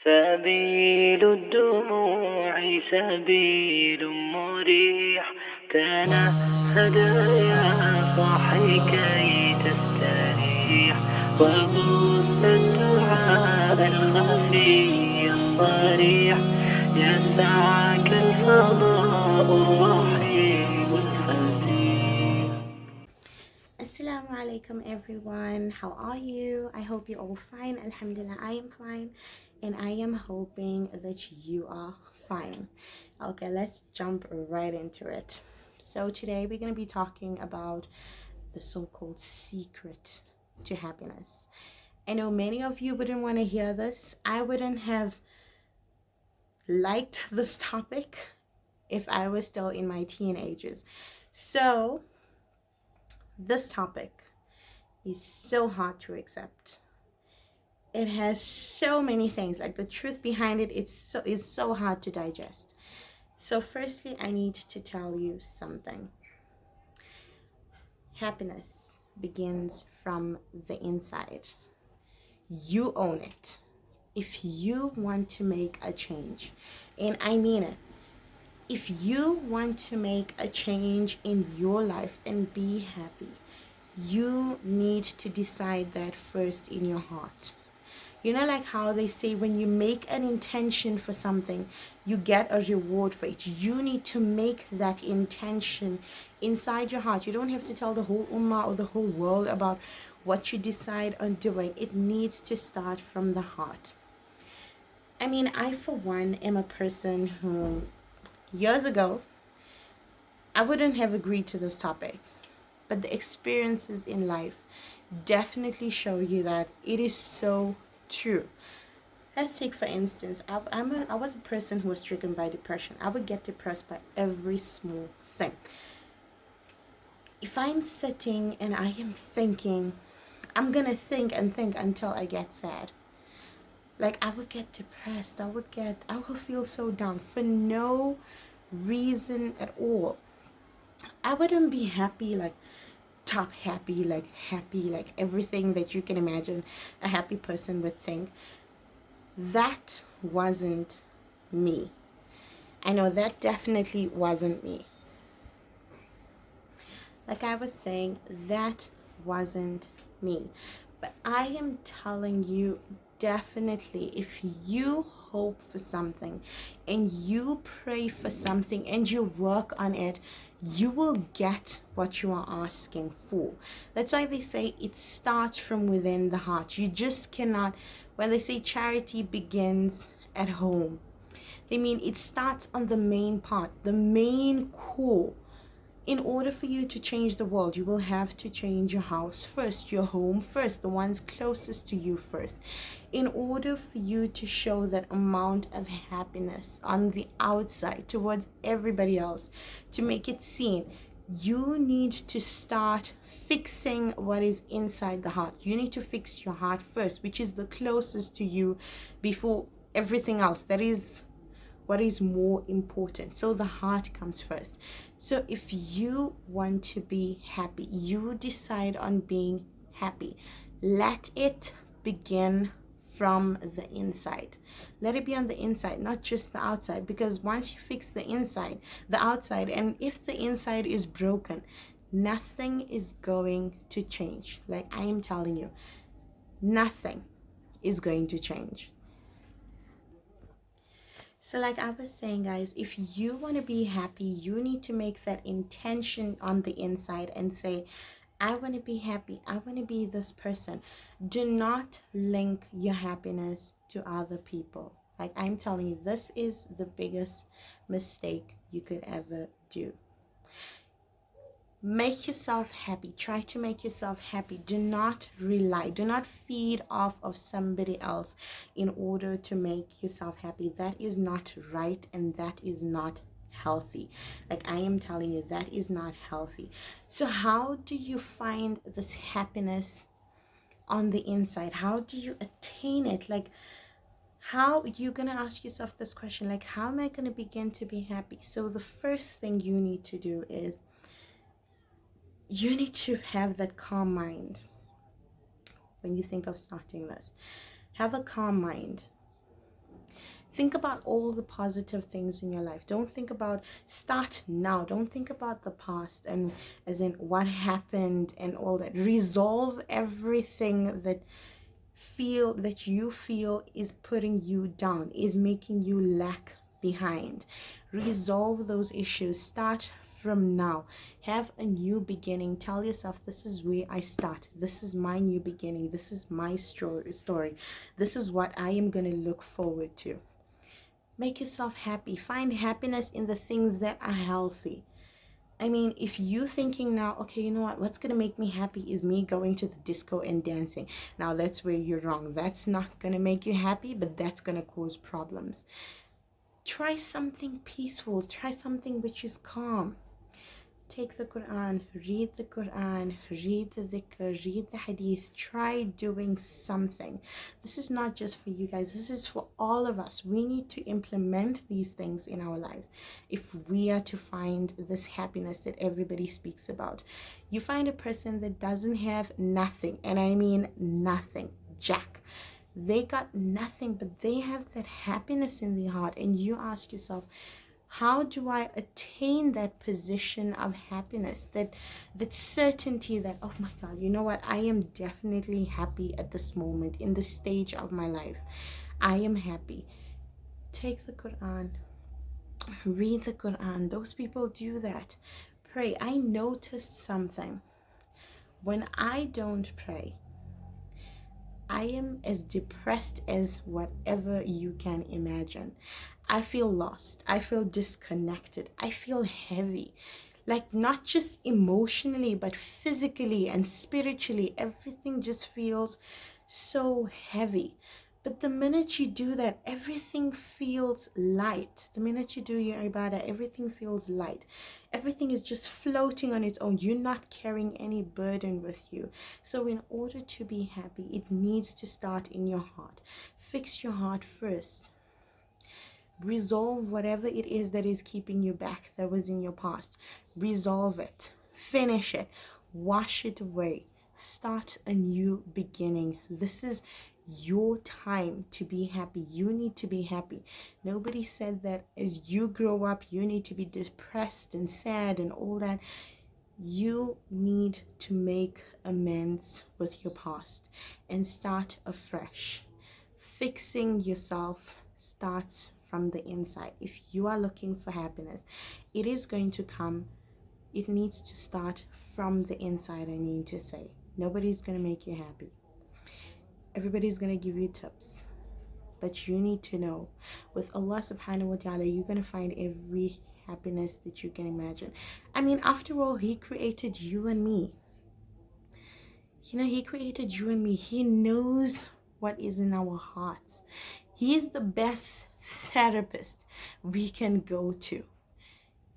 سبيل الدموع سبيل مريح، تنهد يا صاحي كي تستريح، وبث الدعاء الخفي الصريح، يسعك الفضاء الرحيم الفسيح. Assalamu alaikum everyone. How are you? I hope you're all fine. Alhamdulillah, I am fine, and I am hoping that you are fine. Okay, let's jump right into it. So today we're going to be talking about the so-called secret to happiness. I know many of you wouldn't want to hear this. I wouldn't have liked this topic if I was still in my teenagers. So this topic is so hard to accept. It has so many things, like the truth behind it is so hard to digest. So firstly, I need to tell you something. Happiness begins from the inside. You own it. If you want to make a change, and I mean it, if you want to make a change in your life and be happy, you need to decide that first in your heart. You know, like how they say when you make an intention for something, you get a reward for it. You need to make that intention inside your heart. You don't have to tell the whole ummah or the whole world about what you decide on doing. It needs to start from the heart. I mean, I, for one, am a person who, years ago, I wouldn't have agreed to this topic. But the experiences in life definitely show you that it is so true. Let's take, for instance, I was a person who was stricken by depression. I would get depressed by every small thing. If I'm sitting and I am thinking, I'm going to think and think until I get sad. Like, I would get depressed. I will feel so down for no reason at all. I wouldn't be happy, like top happy, like everything that you can imagine a happy person would think. That wasn't me. I know that definitely wasn't me. Like I was saying, that wasn't me. But I am telling you, definitely, if you hope for something and you pray for something and you work on it, you will get what you are asking for. That's why they say it starts from within the heart. You just cannot, when they say charity begins at home, they mean it starts on the main part, the main core. In order for you to change the world, you will have to change your house first, your home first, the ones closest to you first. In order for you to show that amount of happiness on the outside towards everybody else, to make it seen, you need to start fixing what is inside the heart. You need to fix your heart first, which is the closest to you before everything else. That is what is more important. So the heart comes first. So if you want to be happy, you decide on being happy. Let it begin from the inside. Let it be on the inside, not just the outside. Because once you fix the inside, the outside, and if the inside is broken, nothing is going to change. Like I am telling you, nothing is going to change. So like I was saying, guys, if you want to be happy, you need to make that intention on the inside and say, I want to be happy. I want to be this person. Do not link your happiness to other people. Like I'm telling you, this is the biggest mistake you could ever do. Make yourself happy. Try to make yourself happy. Do not feed off of somebody else in order to make yourself happy. That is not right, and that is not healthy. Like I am telling you, that is not healthy. So how do you find this happiness on the inside? How do you attain it? Like, how you're gonna ask yourself this question, like, how am I gonna begin to be happy? So the first thing you need to do is you need to have that calm mind. When you think of starting this, have a calm mind. Think about all the positive things in your life. Don't think about, start now. Don't think about the past and as in what happened and all that. Resolve everything that you feel is putting you down, is making you lack behind. Resolve those issues. Start from now. Have a new beginning. Tell yourself, this is where I start. This is my new beginning. This is my story. This is what I am going to look forward to. Make yourself happy. Find happiness in the things that are healthy. I mean, if you thinking now, okay, you know what's going to make me happy is me going to the disco and dancing. Now, that's where you're wrong. That's not going to make you happy, but that's going to cause problems. Try something peaceful. Try something which is calm. Take the Quran, read the dhikr, read the hadith. Try doing something. This is not just for you guys. This is for all of us. We need to implement these things in our lives if we are to find this happiness that everybody speaks about. You find a person that doesn't have nothing, and I mean nothing, jack. They got nothing, but they have that happiness in their heart, and you ask yourself, how do I attain that position of happiness, that certainty that, oh my God, you know what, I am definitely happy at this moment in this stage of my life. I am happy. Take the Quran, read the Quran. Those people do that. Pray. I noticed something. When I don't pray, I am as depressed as whatever you can imagine. I feel lost. I feel disconnected. I feel heavy. Like not just emotionally, but physically and spiritually. Everything just feels so heavy. But the minute you do that, everything feels light. The minute you do your ibadah, everything feels light. Everything is just floating on its own. You're not carrying any burden with you. So in order to be happy, it needs to start in your heart. Fix your heart first. Resolve whatever it is that is keeping you back, that was in your past. Resolve it. Finish it. Wash it away. Start a new beginning. This is your time to be happy. You need to be happy. Nobody said that as you grow up, you need to be depressed and sad and all that. You need to make amends with your past and start afresh. Fixing yourself starts from the inside. If you are looking for happiness, it is going to come. It needs to start from the inside, I mean to say. Nobody's going to make you happy. Everybody's going to give you tips. But you need to know, with Allah subhanahu wa ta'ala, you're going to find every happiness that you can imagine. I mean, after all, He created you and me. He created you and me. He knows what is in our hearts. He is the best therapist we can go to.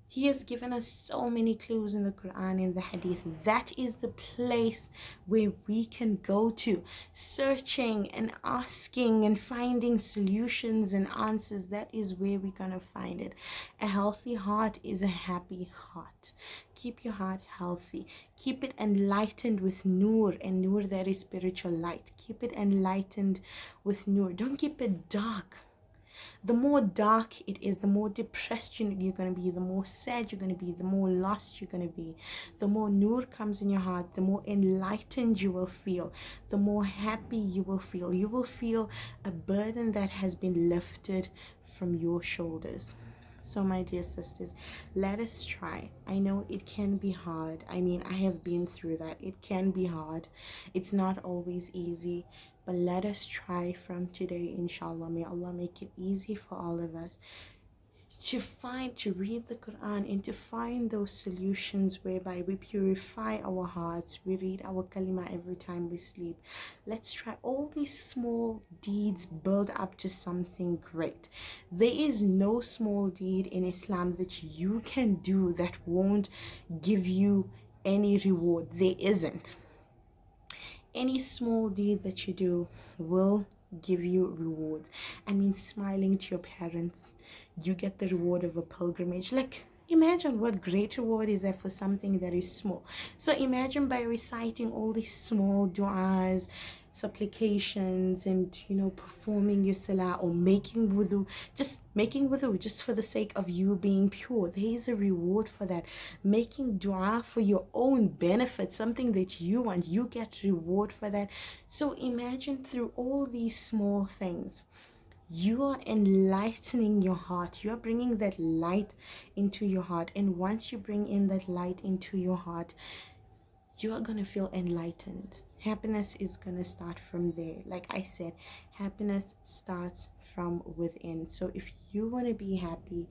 He has given us so many clues in the Quran, in the Hadith. That is the place where we can go to, searching and asking and finding solutions and answers. That is where we're going to find it. A healthy heart is a happy heart. Keep your heart healthy. Keep it enlightened with nur, and nur, that is spiritual light. Keep it enlightened with nur. Don't keep it dark. The more dark it is, the more depressed you're going to be, the more sad you're going to be, the more lost you're going to be. The more nur comes in your heart, the more enlightened you will feel, the more happy you will feel. You will feel a burden that has been lifted from your shoulders. So my dear sisters, let us try. I know it can be hard. I mean, I have been through that. It can be hard. It's not always easy. But let us try from today, inshallah. May Allah make it easy for all of us to read the Quran and to find those solutions whereby we purify our hearts. We read our kalima every time we sleep. Let's try. All these small deeds build up to something great. There is no small deed in Islam that you can do that won't give you any reward. There isn't. Any small deed that you do will give you rewards. I mean, smiling to your parents, you get the reward of a pilgrimage. Like, imagine what great reward is there for something that is small. So imagine by reciting all these small du'as, supplications and performing your salah or making wudu, just for the sake of you being pure, there is a reward for that. Making dua for your own benefit, something that you want, you get reward for that. So imagine through all these small things, you are enlightening your heart. You are bringing that light into your heart. And once you bring in that light into your heart, you are going to feel enlightened. Happiness is going to start from there. Like I said, happiness starts from within. So if you want to be happy,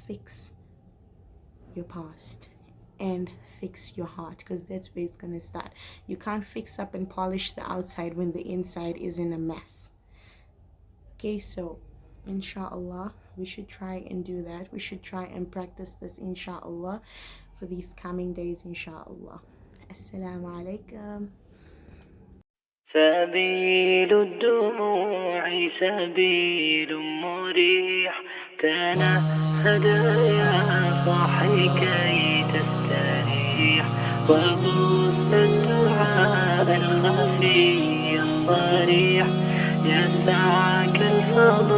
fix your past and fix your heart, because that's where it's going to start. You can't fix up and polish the outside when the inside is in a mess. Okay, so inshallah, we should try and do that. We should try and practice this, inshallah, for these coming days, inshallah. Assalamu alaikum. سبيل الدموع سبيل مريح، تنهد يا صاحي كي تستريح، وبث الدعاء الخفي الصريح يسعك الفضل